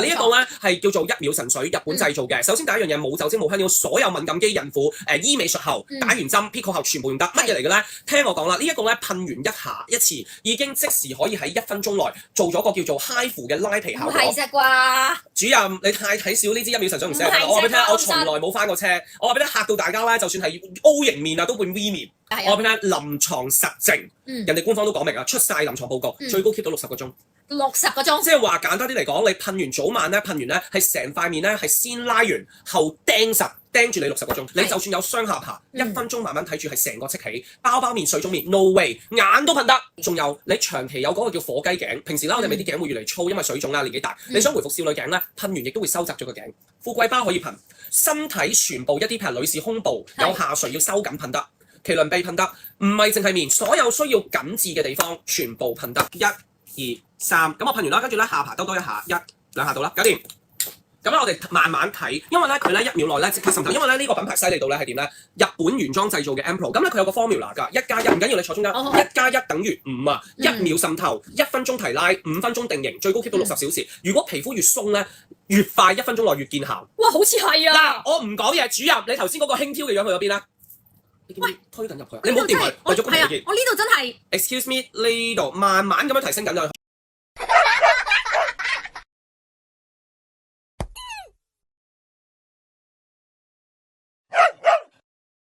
呢一個咧係叫做1秒神水，日本製造嘅。首先第一樣嘢冇酒精冇香料，所有敏感肌孕婦醫美術後打完針 Pico 後全部用得。乜嘢嚟嘅咧？聽我講啦，呢一個咧噴完一次，已經即時可以喺1分鐘內做咗個叫做 HIFU 嘅拉皮效果。唔係啫啩？主任，你太睇少呢支1秒神水唔識。我話俾你聽，我從來冇翻過車。我話俾你嚇到大家咧，就算係 O 型面啊，都變 V 面。我話俾你聽，臨床實證，人哋官方都講明啊，出晒臨床報告，最高 keep 到60個鐘。60個鐘，即係話簡單啲嚟講，你噴完早晚咧，噴完咧係成塊面咧係先拉完後釘實，釘住你60個鐘。你就算有雙下巴，1分鐘慢慢睇住係成個戚起，包面水腫面 no way， 眼都噴得。仲有你長期有嗰個叫火雞頸，平時啦我哋咪啲頸會越嚟粗，因為水腫啦年紀大，你想回復少女頸咧，噴完亦都會收窄咗個頸。富貴包可以噴，身體全部一啲譬如女士胸部有下垂要收緊噴得，麒麟臂噴得，唔係淨係面，所有需要緊緻嘅地方全部噴得。1、2、3，咁我噴完啦，跟住咧下巴兜多一下，1、2下到啦，搞掂。咁咧我哋慢慢睇，因為咧佢咧1秒內咧即刻滲透，因為咧呢個品牌犀利到咧係點咧？日本原裝製造嘅 Ampro， 咁咧佢有個 formula 㗎，1+1唔緊要你坐中間，1+1等於5啊，1秒滲透，1分鐘提拉，5分鐘定型，最高 keep 到60小時。如果皮膚越鬆咧，越快1分鐘內越見效。哇，好似係啊！嗱，我唔講嘢，主任，你頭先嗰個輕佻嘅樣去咗邊啦？喂，推緊入去，你唔好掂佢，為咗公平起見。我呢度真係 Excuse me，呢度慢慢咁樣提升緊啊！